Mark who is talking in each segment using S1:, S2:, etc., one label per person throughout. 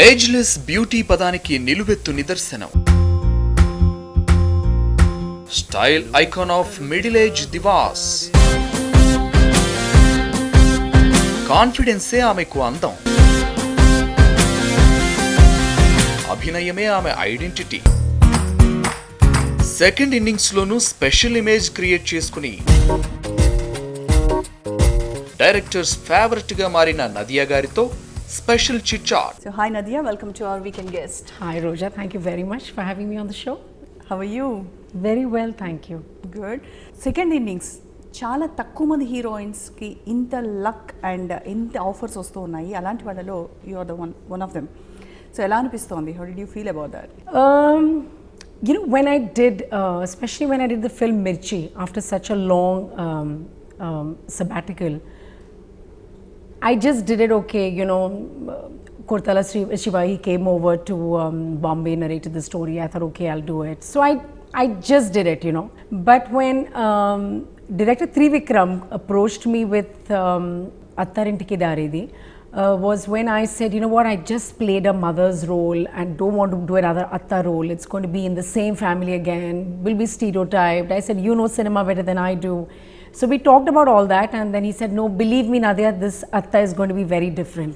S1: Ageless beauty పదానికి నిలువెత్తు నిదర్శనం. Style icon of middle age divas. కాన్ఫిడెన్సే ఆమెకు అందం. అభినయమే ఆమె ఐడెంటిటీ. సెకండ్ ఇన్నింగ్స్ లోనూ స్పెషల్ ఇమేజ్ క్రియేట్ చేసుకుని డైరెక్టర్స్ ఫేవరెట్ గా మారిన నదియా గారితో special chit chat.
S2: So hi Nadhiya, welcome to our weekend guest.
S3: Hi Roja, thank you very much for having me on the show.
S2: How are you?
S3: Very well, thank you.
S2: Good. Second innings చాలా తక్కువ మంది heroines కి ఇంత luck and ఇంత offers వస్తూ ఉన్నాయి. అలాంటి వాళ్ళలో you are the one of them. So ఎలా అనిపిస్తోంది? How did you feel about that?
S3: You know, when I did, especially when I did the film Mirchi after such a long sabbatical, I just did it okay, you know. Kortala Shiva, he came over to Bombay, narrated the story. I thought, okay, I'll do it. So I just did it, you know. But when director Trivikram approached me with Attar Intiki Daredi, was when I said, you know what, I just played a mother's role and don't want to do another Atta role. It's going to be in the same family again, will be stereotyped. I said, you know cinema better than I do. So we talked about all that, and then he said, no, believe me Nadhiya, this Atta is going to be very different.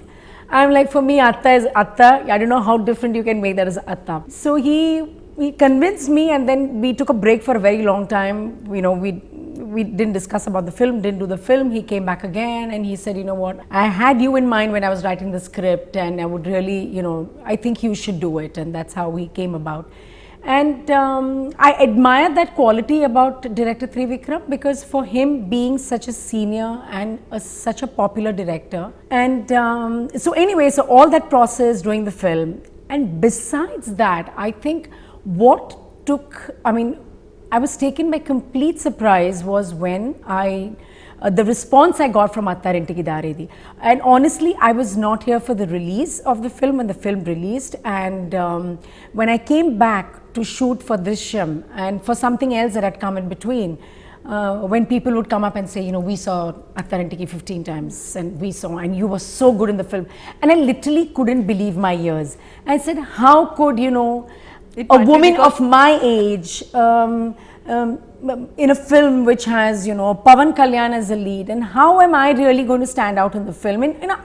S3: I'm like, for me Atta is Atta. I don't know how different you can make that as Atta. So he convinced me, and then we took a break for a very long time. You know, we didn't discuss about the film, didn't do the film. He came back again and he said, you know what, I had you in mind when I was writing the script, and I would really, you know, I think you should do it. And that's how we came about. And I admire that quality about director Trivikram, because for him being such a senior and such a popular director, and so anyway, so all that process doing the film, and besides that, I think what took, I mean, I was taken by complete surprise was when the response I got from Attar Intiki Daredi. And honestly, I was not here for the release of the film when the film released, and when I came back to shoot for Drishyam and for something else that had come in between, when people would come up and say, you know, we saw Attar Intiki 15 times and you were so good in the film, and I literally couldn't believe my ears. I said, how could, you know, a woman of my age in a film which has, you know, Pawan Kalyan as a lead, and how am I really going to stand out in the film? And you know,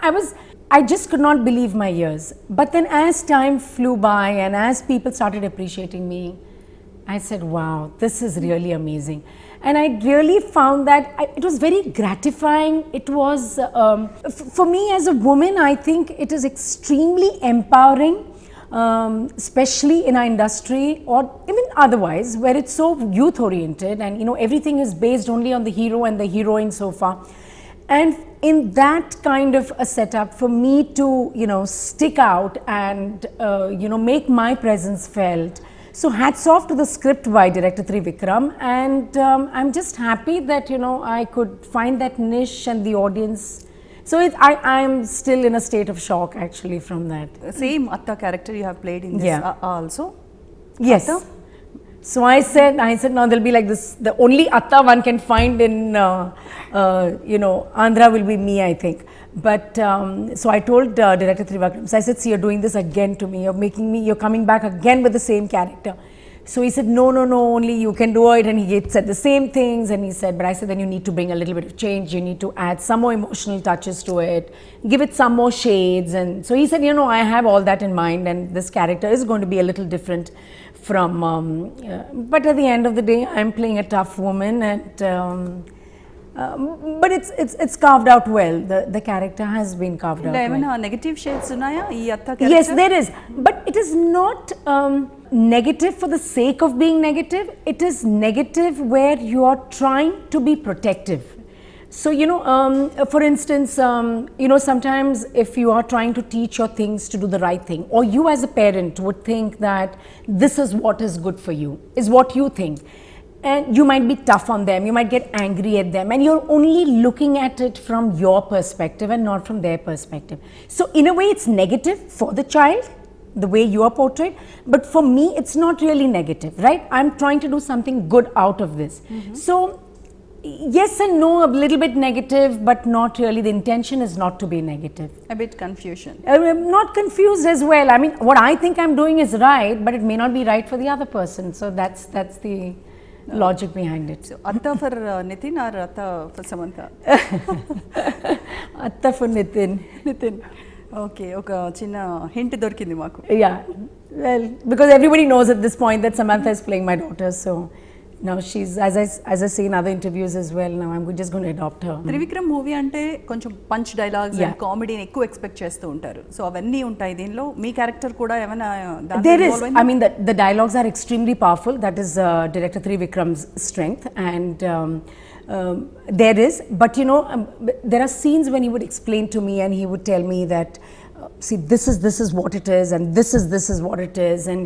S3: I just could not believe my ears. But then as time flew by and as people started appreciating me, I said, wow, this is really amazing. And I really found that it was very gratifying. It was, for me as a woman, I think it is extremely empowering, especially in our industry or even otherwise, where it's so youth oriented and, you know, everything is based only on the hero and the heroine so far. And in that kind of a setup, for me to, you know, stick out and, you know, make my presence felt. So hats off to the script by director Trivikram, and I'm just happy that, you know, I could find that niche and the audience. So I'm still in a state of shock actually from that.
S2: Same Atta character you have played in this also?
S3: Yes. Atta? So I said now there'll be like this, the only Atta one can find in, you know, Andhra will be me, I think. But so I told director Trivikram, so I said, see, you're doing this again to me, you're coming back again with the same character. So he said, no, only you can do it. And he said the same things, and he said, but I said, then you need to bring a little bit of change, you need to add some more emotional touches to it, give it some more shades. And so he said, you know, I have all that in mind, and this character is going to be a little different from, but at the end of the day, I'm playing a tough woman, and but it's carved out well. The character has been carved out well.
S2: Negative shades unnaya ee Atta character?
S3: Yes, there is, but it is not negative for the sake of being negative. It is negative where you are trying to be protective. So, you know, for instance, you know, sometimes if you are trying to teach your things to do the right thing, or you as a parent would think that this is what is good for you, is what you think. And you might be tough on them, you might get angry at them, and you're only looking at it from your perspective and not from their perspective. So in a way it's negative for the child, the way you are portrayed, but for me it's not really negative, right? I'm trying to do something good out of this. So Yes and no, a little bit negative, but not really. The intention is not to be negative.
S2: A bit confusion.
S3: I'm not confused as well. I mean, what I think I'm doing is right, but it may not be right for the other person. So that's the logic behind it.
S2: So Atta for Nitin or Atta for Samantha?
S3: Atta for Nitin.
S2: Nitin. Okay, ఒక చిన్న hint దొరికింది మాకు.
S3: Yeah, well, because everybody knows at this point that Samantha is playing my daughter, so now she's, as I say in other interviews as well, now I'm just going to adopt her.
S2: Trivikram movie అంటే కొంచెం punch dialogues and కామెడీని ఎక్కువ expect చేస్తూ ఉంటారు. So అవన్నీ ఉంటాయి దీనిలో. మీ character కూడా ఏమైనా
S3: There is, I mean, the dialogues are extremely powerful. That is director Trivikram's strength, and there is, but you know, there are scenes when he would explain to me and he would tell me that see, this is what it is, and this is what it is. And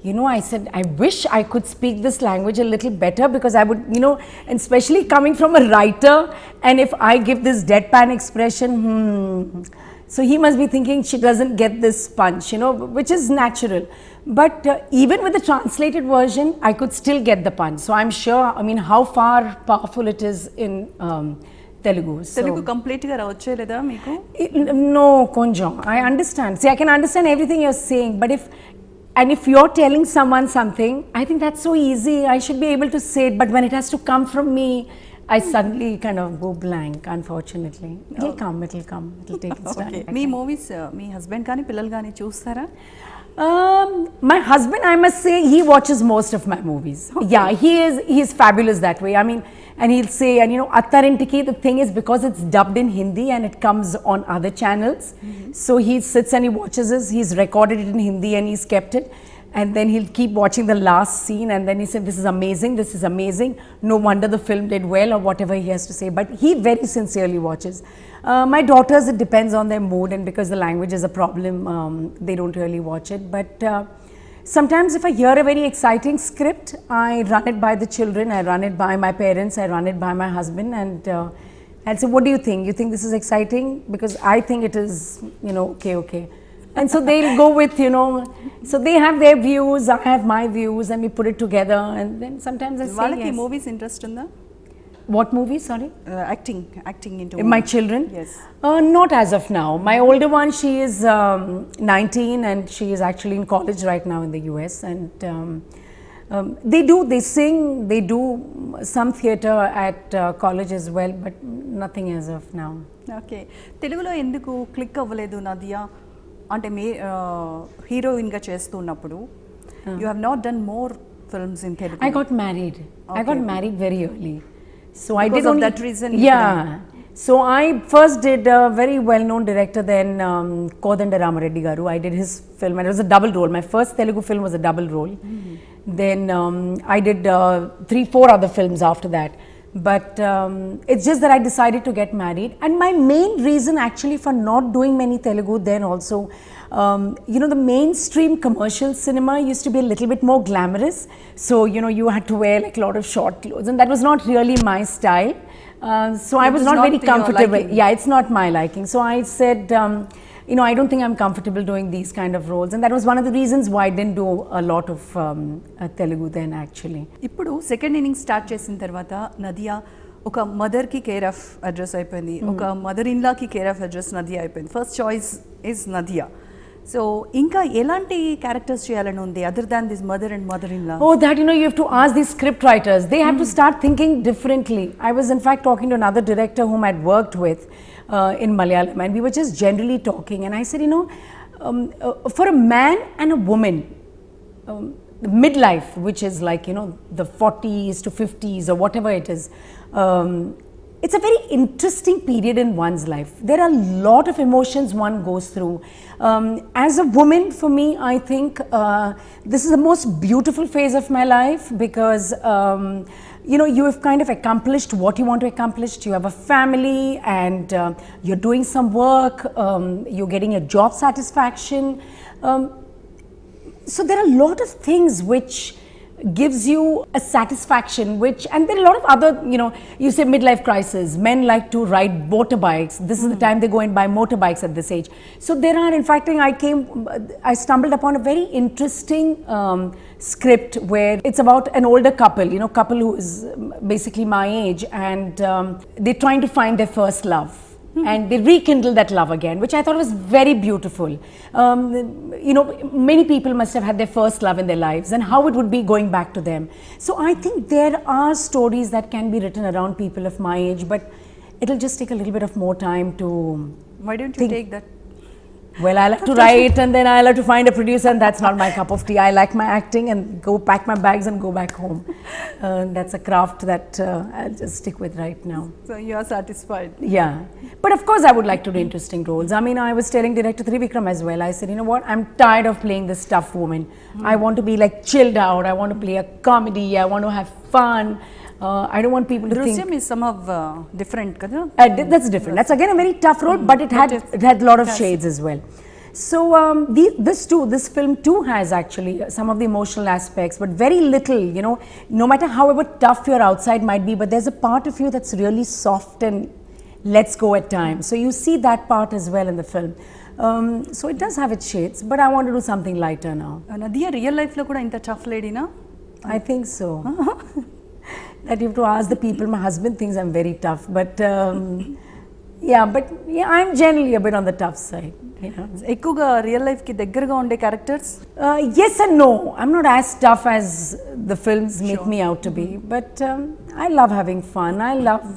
S3: you know, I said, I wish I could speak this language a little better, because I would, you know, and especially coming from a writer, and if I give this deadpan expression, so he must be thinking she doesn't get this punch, you know, which is natural. But even with the translated version, I could still get the punch. So I'm sure, I mean, how far powerful it is in Telugu.
S2: Telugu complete గా రావచ్చే లేదా మీకు?
S3: No, konjam. I understand. See, I can understand everything you're saying, but if you're telling someone something, I think that's so easy. I should be able to say it, but when it has to come from me, I suddenly kind of go blank, unfortunately. It'll come. It'll take its time.
S2: Okay. Me movies me husband కానీ పిల్లలు కానీ చూస్తారా?
S3: My husband, I must say, he watches most of my movies. Okay. Yeah, he is fabulous that way. I mean, and he'll say, and you know, Attarintiki, the thing is, because it's dubbed in Hindi and it comes on other channels, so he sits and he watches us. He's recorded it in Hindi and he's kept it, and then he'll keep watching the last scene, and then he said, this is amazing, no wonder the film did well, or whatever he has to say. But he very sincerely watches. My daughters, it depends on their mood, and because the language is a problem, they don't really watch it. But sometimes if I hear a very exciting script, I run it by the children, I run it by my parents, I run it by my husband, and I'll say, what do you think? You think this is exciting? Because I think it is, you know, okay. And so they'll go with, you know, so they have their views, I have my views, and we put it together, and then sometimes I say
S2: వాళ్ళకి
S3: yes.
S2: Movies interest ఉందా?
S3: What movie, sorry?
S2: Acting into
S3: My children?
S2: Yes.
S3: Not as of now. My older one, she is 19 and she is actually in college right now in the US, and they sing, they do some theatre at college as well, but nothing as of now.
S2: Okay. తెలుగులో ఎందుకు click అవ్వలేదు Nadia? అంటే మీ హీరోయిన్గా చేస్తున్నప్పుడు you have not done more films in Telugu.
S3: I got married. Okay. I got married very early. So
S2: because
S3: I did
S2: of
S3: only,
S2: that reason.
S3: Yeah. So I first did a very well-known director then, Kodanda Ramareddy Garu. I did his film, and it was a double role. My first Telugu film was a double role. Then I did 3-4 other films after that. But it's just that I decided to get married, and my main reason actually for not doing many Telugu then also, you know, the mainstream commercial cinema used to be a little bit more glamorous, so you know, you had to wear like a lot of short clothes, and that was not really my style. So I was not very comfortable. Yeah, it's not my liking. So I said, you know, I don't think I'm comfortable doing these kind of roles, and that was one of the reasons why I didn't do a lot of Telugu then actually.
S2: ఇప్పుడు second inning start చేసిన తర్వాత Nadia ఒక మదర్కి care of address అయిపోయింది, ఒక mother ఇన్లాకి care of address Nadiya అయిపోయింది. First choice is Nadiya. So ఇంకా ఎలాంటి క్యారెక్టర్స్ చేయాలని ఉంది other than this mother and mother in law?
S3: Oh, that, you know, you have to ask these script writers. They have to start thinking differently. I was in fact talking to another director whom I'd worked with in Malayalam, and we were just generally talking, and I said, you know, for a man and a woman, the midlife, which is like, you know, the 40s to 50s or whatever it is, it's a very interesting period in one's life. There are a lot of emotions one goes through. As a woman, for me, I think this is the most beautiful phase of my life, because you know, you have kind of accomplished what you want to accomplish. You have a family, and you're doing some work, you're getting a job satisfaction. So there are a lot of things which gives you a satisfaction, which, and there are a lot of other, you say midlife crisis, men like to ride motorbikes. This is the time they go and buy motorbikes at this age. So there are, in fact, I stumbled upon a very interesting script where it's about an older couple, couple who is basically my age, and they're trying to find their first love. And they rekindle that love again, which I thought was very beautiful. Many people must have had their first love in their lives, and how it would be going back to them. So I think there are stories that can be written around people of my age, but it'll just take a little bit of more time to.
S2: Why don't you take that?
S3: Well, I'll have to write, and then I'll have to find a producer, and that's not my cup of tea. I like my acting and go pack my bags and go back home. That's a craft that I'll just stick with right now.
S2: So you're satisfied?
S3: Yeah. But of course, I would like to do interesting roles. I mean, I was telling director Trivikram as well. I said, you know what, I'm tired of playing this tough woman. I want to be like chilled out. I want to play a comedy. I want to have fun. I don't want people to think.
S2: Drusyam is somehow different, kada?
S3: That's different. That's again a very tough role, but it had a lot of shades as well. So this film too has actually some of the emotional aspects, but very little, no matter however tough your outside might be, but there's a part of you that's really soft and lets go at times. So you see that part as well in the film. So it does have its shades, but I want to do something lighter now.
S2: Nadhiya, real life lo kuda inta tough lady na?
S3: I think so. That you have to ask the people. My husband thinks I'm very tough, but I'm generally a bit on the tough side.
S2: ఎక్కువగా real life కి దగ్గరగా ఉండే characters?
S3: Yes and no. I'm not as tough as the films make me out to be, but I love having fun. I love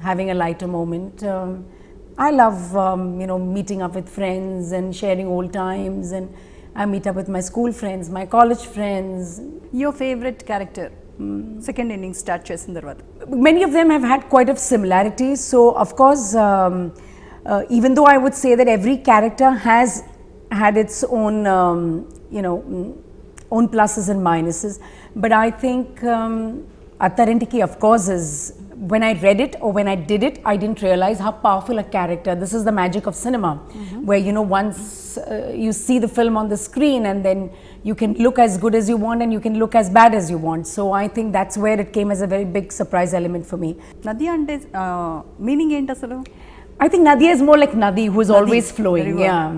S3: having a lighter moment. I love meeting up with friends and sharing old times, and I meet up with my school friends, my college friends.
S2: Your favorite character? Second inning start చేసిన తర్వాత.
S3: Many of them have had quite of similarities. So of course, even though I would say that every character has had its own, own pluses and minuses, but I think Attarintiki, of course, is, when I read it or when I did it, I didn't realize how powerful a character. This is the magic of cinema, where once you see the film on the screen, and then you can look as good as you want and you can look as bad as you want. So I think that's where it came as a very big surprise element for me.
S2: Nadhiya ante meaning enti asalu?
S3: I think Nadhiya is more like Nadi, who is always flowing. Yeah.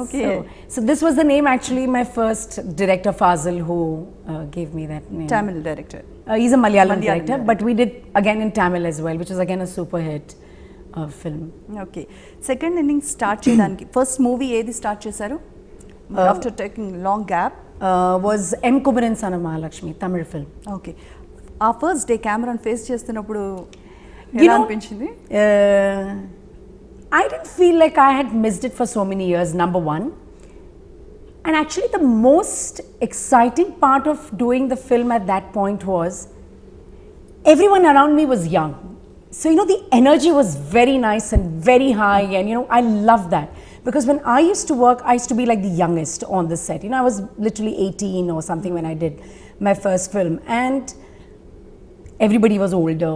S2: Okay.
S3: So this was the name, actually, my first director Fazil, who gave me that name.
S2: Tamil director.
S3: He's a Malayalam director, but we did again in Tamil as well, which is again a super hit film.
S2: Okay. Second inning start cheyadaniki first movie ఏది start చేశారు? After taking long gap.
S3: Was M. Kumaran Son of Mahalakshmi, Tamil film.
S2: Okay. ఆ first day కెమెరాని face చేస్తున్నప్పుడు ఎలా అనిపించింది?
S3: I didn't feel like I had missed it for so many years, number one. And actually the most exciting part of doing the film at that point was everyone around me was young. So, the energy was very nice and very high, and I love that. Because when I used to work, I used to be like the youngest on the set. I was literally 18 or something when I did my first film. And everybody was older.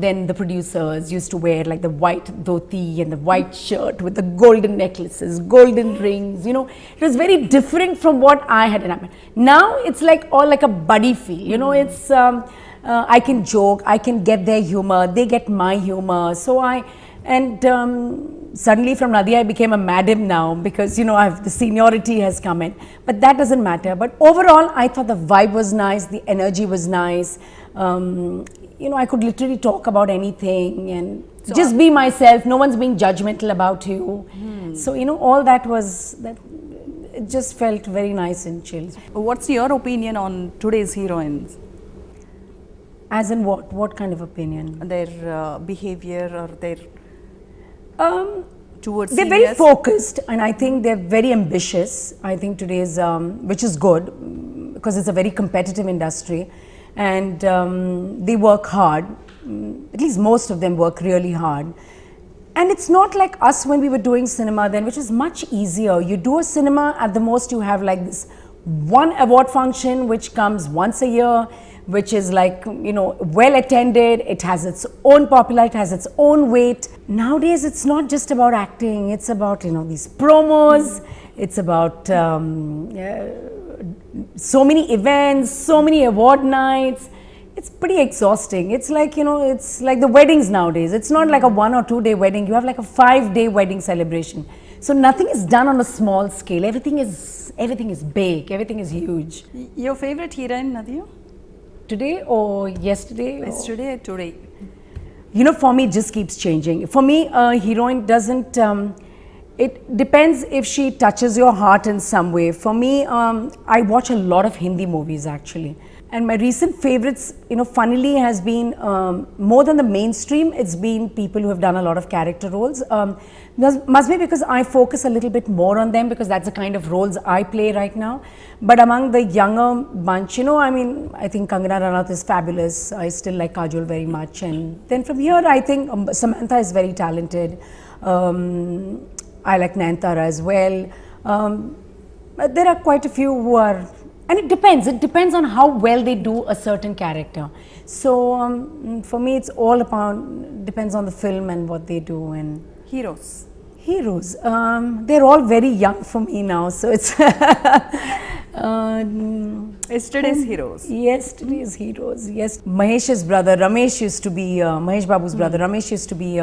S3: Then the producers used to wear like the white dhoti and the white shirt with the golden necklaces, golden rings. It was very different from what I had done. Now it's like all like a buddy feel. It's I can joke, I can get their humor, they get my humor. So suddenly from Nadhiya I became a madam now, because the seniority has come in, but that doesn't matter. But overall I thought the vibe was nice, the energy was nice. I could literally talk about anything and just be myself. No one's being judgmental about you. So all that it just felt very nice and chill.
S2: What's your opinion on today's heroines?
S3: As in what kind of opinion?
S2: Their behavior or their towards
S3: they're very focused, and I think they're very ambitious. I think today's which is good, because it's a very competitive industry, and they work hard. At least most of them work really hard. And it's not like us when we were doing cinema then, which is much easier. You do a cinema, at the most you have like this one award function which comes once a year, which is like, well attended, it has its own popularity, it has its own weight. Nowadays it's not just about acting, it's about, these promos, it's about so many events, so many award nights. It's pretty exhausting. It's like, it's like the weddings nowadays. It's not like a 1 or 2 day wedding. You have like a 5-day wedding celebration. So nothing is done on a small scale. Everything is big. Everything is huge.
S2: Your favorite heroine, Nadhiya?
S3: Today or yesterday?
S2: Yesterday or today?
S3: For me, it just keeps changing. For me, a heroine doesn't, it depends if she touches your heart in some way. For me, I watch a lot of Hindi movies actually. And my recent favorites, funnily has been more than the mainstream, it's been people who have done a lot of character roles. Must be because I focus a little bit more on them because that's the kind of roles I play right now. But among the younger bunch, I think Kangana Ranaut is fabulous. I still like Kajol very much. And then from here, I think Samantha is very talented. I like Nayanthara as well. There are quite a few who are, and it depends on how well they do a certain character. So for me, it's all depends on the film and what they do. And
S2: Heroes,
S3: they're all very young for me now, so it's
S2: yesterday's heroes.
S3: Yesterday's heroes, yes. Mahesh's brother Ramesh used to be Mahesh Babu's brother Ramesh used to be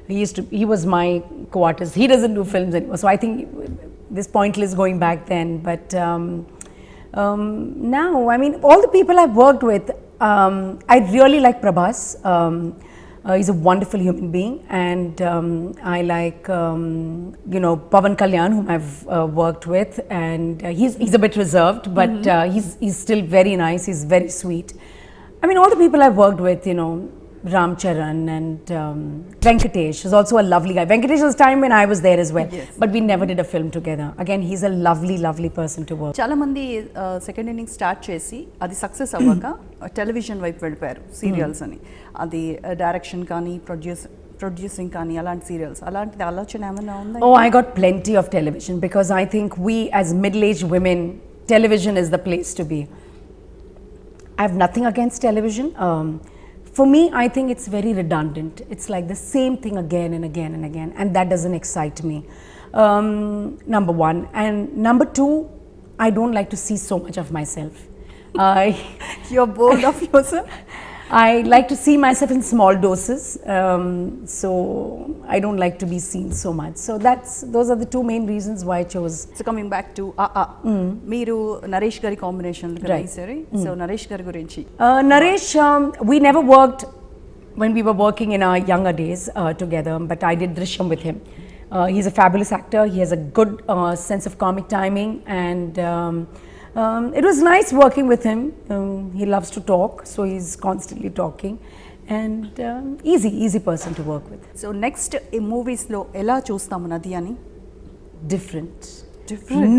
S3: he was my co-artist. He doesn't do films anymore, so I think this pointless going back then. But now, all the people I've worked with, I really like Prabhas. He's a wonderful human being, and I like Pavan Kalyan, whom I've worked with, and he's a bit reserved, but he's still very nice. He's very sweet. All the people I've worked with, Ram Charan and Venkatesh is also a lovely guy. Venkatesh was time when I was there as well,
S2: yes.
S3: But we never did a film together. Again, he's a lovely person to work.
S2: చాలా మంది second inning start చేసి అది success అవ్వక television వైపు వెళ్ళిపోయారు serials అని. అది direction కానీ ప్రొడ్యూసింగ్ కానీ అలాంటి సీరియల్స్ అలాంటి ఆలోచన ఏమైనా ఉందా?
S3: Oh, I got plenty of television because I think we as middle-aged women, television is the place to be. I have nothing against television. For me, I think it's very redundant. It's like the same thing again and again and again, and that doesn't excite me. Number one. And number two, I don't like to see so much of myself.
S2: You're bored of yourself?
S3: I like to see myself in small doses, so I don't like to be seen so much. So those are the two main reasons why I chose.
S2: So coming back to మీరు నరేష్ గారి combination సరే, so Naresh గారి గురించి.
S3: Naresh, we never worked when we were working in our younger days together, but I did Drishyam with him. He's a fabulous actor. He has a good sense of comic timing, and it was nice working with him. He loves to talk, so he's constantly talking, and easy person to work with.
S2: So next movies lo ela చూస్తాము నదియాని?
S3: Different.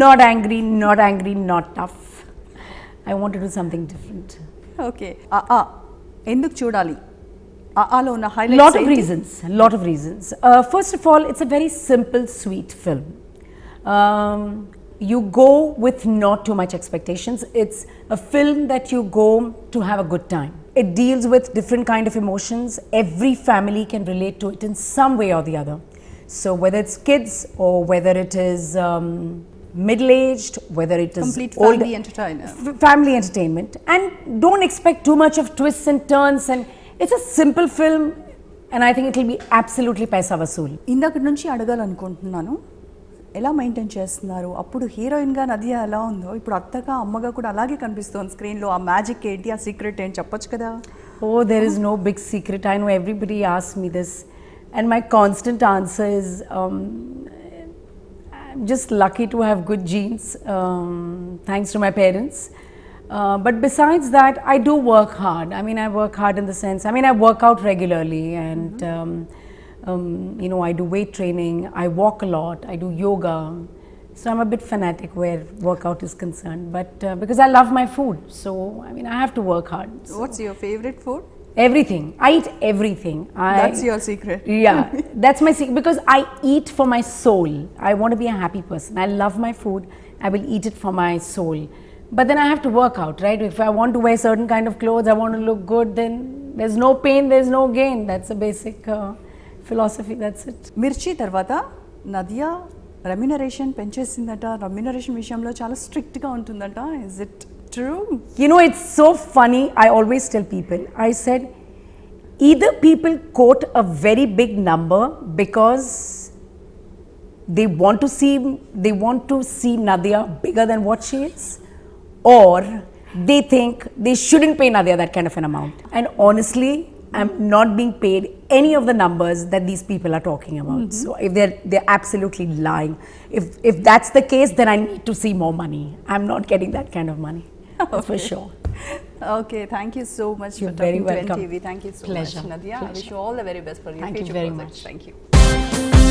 S3: Not angry, not tough. I want to do something different.
S2: Okay. ఎందుకు చూడాలి? లో ఉన్న highlights?
S3: Lot of reasons. First of all, it's a very simple, sweet film. You go with not too much expectations. It's a film that you go to have a good time. It deals with different kind of emotions. Every family can relate to it in some way or the other. So whether it's kids or whether it is middle-aged, whether it is
S2: complete family entertainer.
S3: Family entertainment. And don't expect too much of twists and turns. And it's a simple film, and I think it will be absolutely paisa vasool.
S2: ఇందాక నుంచి అడగాలనుకుంటున్నాను, ఎలా maintain చేస్తున్నారు? అప్పుడు హీరోయిన్గా Nadia ఎలా ఉందో ఇప్పుడు అత్తగా అమ్మగా కూడా అలాగే కనిపిస్తుంది స్క్రీన్లో. ఆ మ్యాజిక్ ఏంటి, ఆ సీక్రెట్ ఏంటి చెప్పొచ్చు కదా?
S3: Oh, there is no big secret. I know everybody asks me this, and my constant answer is I'm just lucky to have good genes, thanks to my parents. But besides that, I do work hard. I work hard in the sense, I work out regularly, and I do weight training, I walk a lot, I do yoga. So I'm a bit fanatic where workout is concerned, but because I love my food, so I have to work hard. So.
S2: What's your favorite food?
S3: Everything. I eat everything.
S2: That's your secret.
S3: Yeah, that's my secret, because I eat for my soul. I want to be a happy person. I love my food. I will eat it for my soul. But then I have to work out, right? If I want to wear certain kind of clothes, I want to look good, then there's no pain, there's no gain. That's a basic philosophy, that's it.
S2: మిర్చి తర్వాత Nadia remuneration పెంచేసిందట, remuneration విషయంలో చాలా స్ట్రిక్ట్గా ఉంటుందట. Is it true?
S3: You know, it's so funny. I always tell people, I said, either people quote a very big number because they want to see Nadhiya bigger than what she is, or they think they shouldn't pay Nadhiya that kind of an amount. And honestly, I'm not being paid any of the numbers that these people are talking about. So if they're absolutely lying. If that's the case, then I need to see more money. I'm not getting that kind of money. That's for sure.
S2: Okay, thank you so much
S3: You're
S2: for
S3: very
S2: talking to
S3: welcome.
S2: NTV. Thank you so
S3: Pleasure.
S2: much, Nadhiya. I wish you all the very best for your
S3: Thank you
S2: future
S3: very
S2: projects.
S3: much.
S2: Thank you.